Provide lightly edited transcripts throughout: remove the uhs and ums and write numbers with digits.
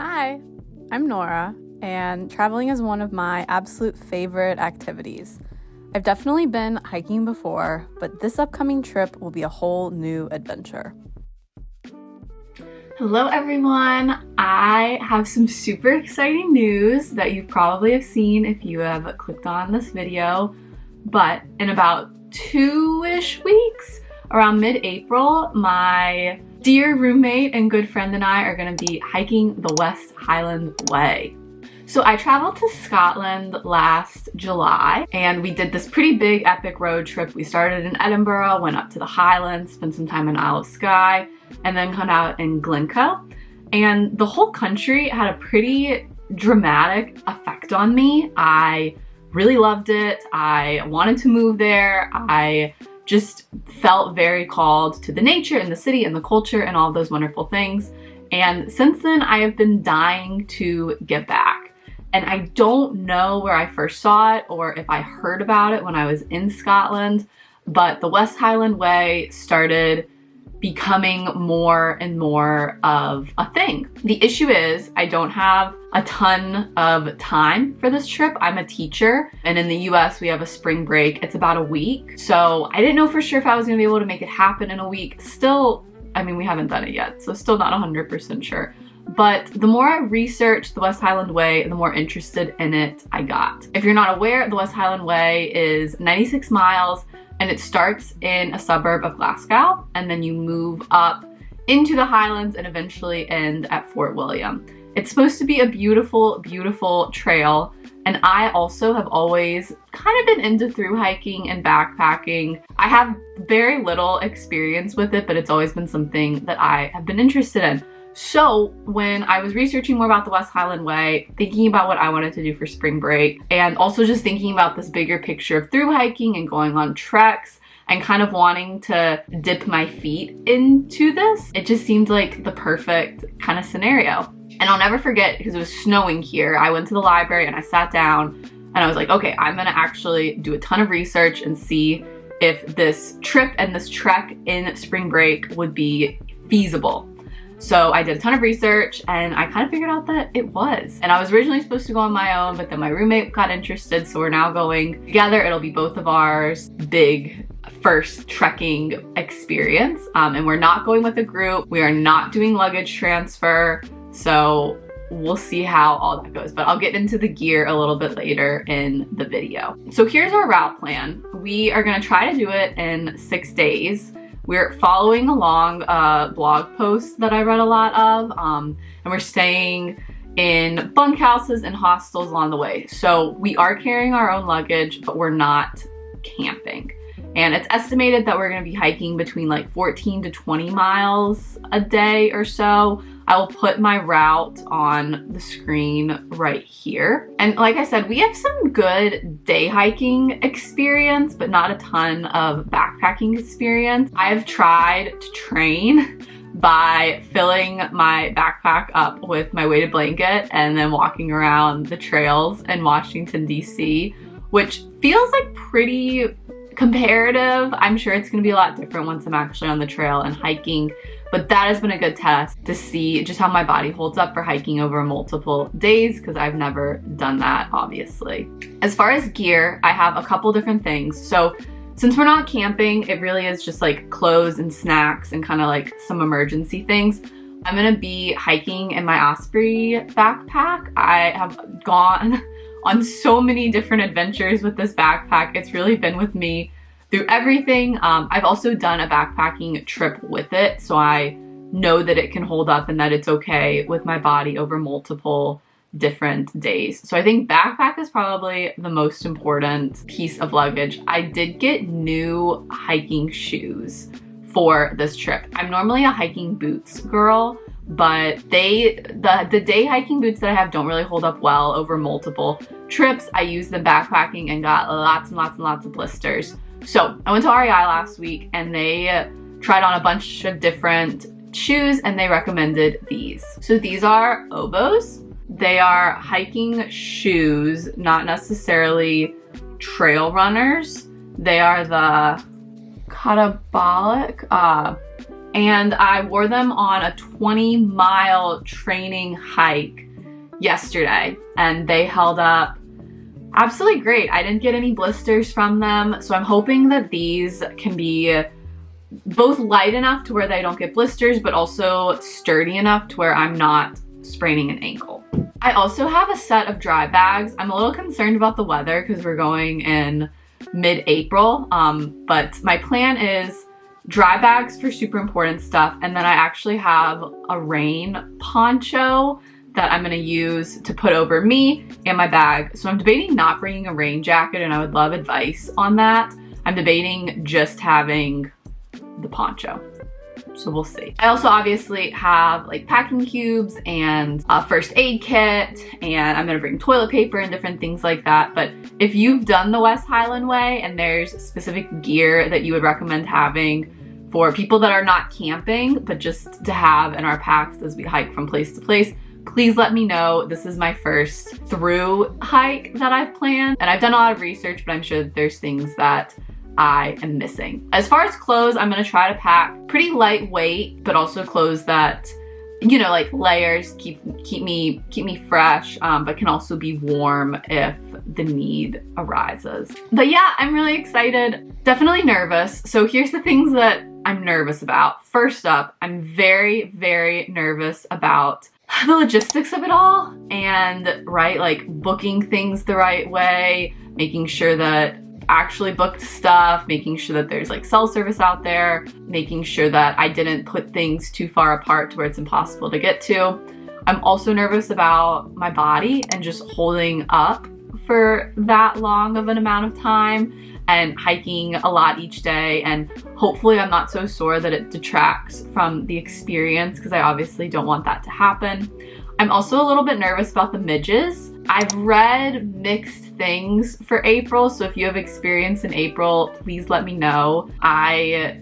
Hi, I'm Nora, and traveling is one of my absolute favorite activities. I've definitely been hiking before, but this upcoming trip will be a whole new adventure. Hello everyone! I have some super exciting news that you probably have seen if you have clicked on this video, but in about 2-ish weeks, around mid-April, my dear roommate and good friend and I are going to be hiking the West Highland Way. So I traveled to Scotland last July and we did this pretty big epic road trip. We started in Edinburgh, went up to the Highlands, spent some time in Isle of Skye, and then hung out in Glencoe. And the whole country had a pretty dramatic effect on me. I really loved it. I wanted to move there. I just felt very called to the nature and the city and the culture and all of those wonderful things. And since then, I have been dying to get back. And I don't know where I first saw it or if I heard about it when I was in Scotland, but the West Highland Way started becoming more and more of a thing. The issue is I don't have a ton of time for this trip. I'm a teacher, and in the US we have a spring break. It's about a week. So I didn't know for sure if I was gonna be able to make it happen in a week. Still, I mean, we haven't done it yet, so still not 100% sure. But the more I researched the West Highland Way, the more interested in it I got. If you're not aware, the West Highland Way is 96 miles and it starts in a suburb of Glasgow, and then you move up into the Highlands and eventually end at Fort William. It's supposed to be a beautiful, beautiful trail, and I also have always kind of been into thru hiking and backpacking. I have very little experience with it, but it's always been something that I have been interested in. So when I was researching more about the West Highland Way, thinking about what I wanted to do for spring break, and also just thinking about this bigger picture of thru hiking and going on treks and kind of wanting to dip my feet into this, it just seemed like the perfect kind of scenario. And I'll never forget, because it was snowing here, I went to the library and I sat down and I was like, okay, I'm gonna actually do a ton of research and see if this trip and this trek in spring break would be feasible. So I did a ton of research and I kind of figured out that it was. And I was originally supposed to go on my own, but then my roommate got interested, so we're now going together. It'll be both of ours big first trekking experience. And we're not going with a group. We are not doing luggage transfer. So we'll see how all that goes, but I'll get into the gear a little bit later in the video. So here's our route plan. We are gonna try to do it in 6 days. We're following along a blog post that I read a lot of, and we're staying in bunkhouses and hostels along the way. So we are carrying our own luggage, but we're not camping. And it's estimated that we're gonna be hiking between like 14 to 20 miles a day or so. I will put my route on the screen right here. And like I said, we have some good day hiking experience, but not a ton of backpacking experience. I've tried to train by filling my backpack up with my weighted blanket and then walking around the trails in Washington, DC, which feels like pretty comparative. I'm sure it's gonna be a lot different once I'm actually on the trail and hiking, but that has been a good test to see just how my body holds up for hiking over multiple days, because I've never done that, obviously. As far as gear, I have a couple different things. So since we're not camping, it really is just like clothes and snacks and kind of like some emergency things. I'm gonna be hiking in my Osprey backpack. I have gone on so many different adventures with this backpack. It's really been with me through everything. I've also done a backpacking trip with it, so I know that it can hold up and that it's okay with my body over multiple different days. So I think backpack is probably the most important piece of luggage. I did get new hiking shoes for this trip. I'm normally a hiking boots girl, but the day hiking boots that I have don't really hold up well over multiple trips. I used them backpacking and got lots and lots and lots of blisters. So I went to REI last week and they tried on a bunch of different shoes and they recommended these. So these are Obos. They are hiking shoes, not necessarily trail runners. They are the catabolic and I wore them on a 20-mile training hike yesterday, and they held up absolutely great. I didn't get any blisters from them, so I'm hoping that these can be both light enough to where they don't get blisters, but also sturdy enough to where I'm not spraining an ankle. I also have a set of dry bags. I'm a little concerned about the weather because we're going in mid-April, but my plan is dry bags for super important stuff, and then I actually have a rain poncho that I'm gonna use to put over me and my bag. So I'm debating not bringing a rain jacket, and I would love advice on that. I'm debating just having the poncho, so we'll see. I also obviously have like packing cubes and a first aid kit, and I'm gonna bring toilet paper and different things like that. But if you've done the West Highland Way and there's specific gear that you would recommend having for people that are not camping, but just to have in our packs as we hike from place to place, please let me know. This is my first through hike that I've planned, and I've done a lot of research, but I'm sure that there's things that I am missing. As far as clothes, I'm gonna try to pack pretty lightweight, but also clothes that, you know, like layers, keep me fresh, but can also be warm if the need arises. But yeah, I'm really excited. Definitely nervous. So here's the things that I'm nervous about. First up, I'm very, very nervous about the logistics of it all, and like booking things the right way, making sure that actually booked stuff, making sure that there's like cell service out there, making sure that I didn't put things too far apart to where it's impossible to get to. I'm also nervous about my body and just holding up for that long of an amount of time and hiking a lot each day, and hopefully I'm not so sore that it detracts from the experience, because I obviously don't want that to happen. I'm also a little bit nervous about the midges. I've read mixed things for April, so if you have experience in April, please let me know. I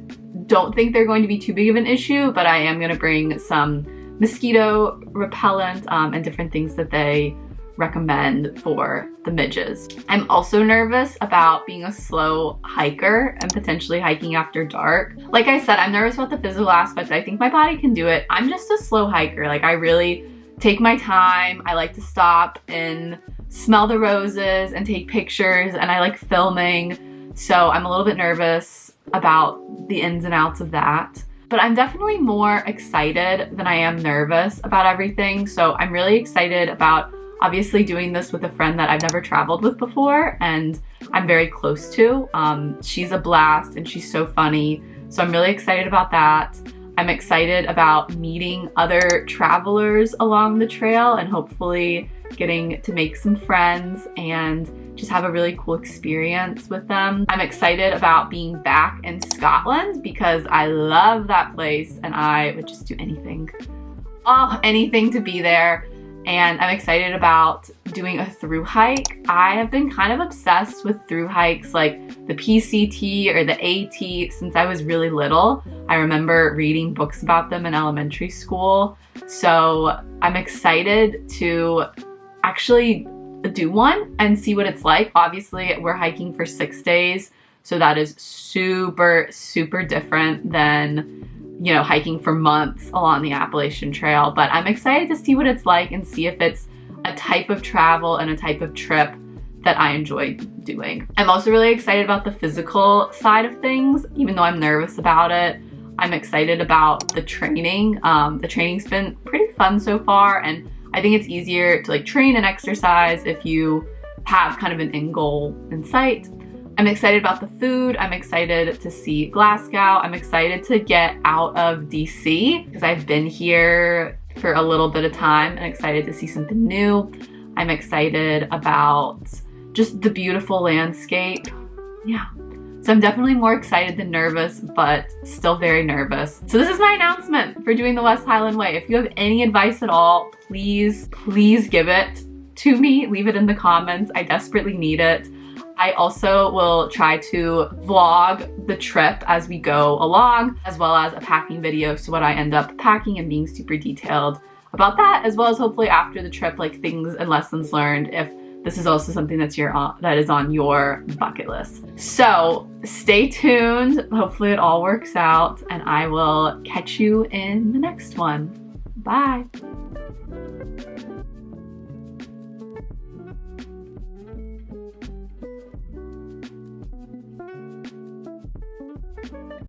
don't think they're going to be too big of an issue, but I am gonna bring some mosquito repellent and different things that they recommend for the midges. I'm also nervous about being a slow hiker and potentially hiking after dark. Like I said, I'm nervous about the physical aspect. I think my body can do it. I'm just a slow hiker. Like, I really take my time. I like to stop and smell the roses and take pictures, and I like filming. So I'm a little bit nervous about the ins and outs of that. But I'm definitely more excited than I am nervous about everything. So I'm really excited about obviously doing this with a friend that I've never traveled with before and I'm very close to. She's a blast and she's so funny. So I'm really excited about that. I'm excited about meeting other travelers along the trail and hopefully getting to make some friends and just have a really cool experience with them. I'm excited about being back in Scotland because I love that place and I would just do anything to be there. And I'm excited about doing a through hike. I have been kind of obsessed with through hikes like the PCT or the AT since I was really little. I remember reading books about them in elementary school. So I'm excited to actually do one and see what it's like. Obviously, we're hiking for 6 days, so that is super, super different than, you know, hiking for months along the Appalachian Trail. But I'm excited to see what it's like and see if it's a type of travel and a type of trip that I enjoy doing. I'm also really excited about the physical side of things, even though I'm nervous about it. I'm excited about the training. The training's been pretty fun so far, and I think it's easier to like train and exercise if you have kind of an end goal in sight. I'm excited about the food. I'm excited to see Glasgow. I'm excited to get out of DC because I've been here for a little bit of time and excited to see something new. I'm excited about just the beautiful landscape. Yeah. So I'm definitely more excited than nervous, but still very nervous. So this is my announcement for doing the West Highland Way. If you have any advice at all, please give it to me. Leave it in the comments. I desperately need it. I also will try to vlog the trip as we go along, as well as a packing video, so what I end up packing and being super detailed about that, as well as hopefully after the trip, like things and lessons learned if this is also something that is on your bucket list. So stay tuned. Hopefully it all works out, and I will catch you in the next one. Bye.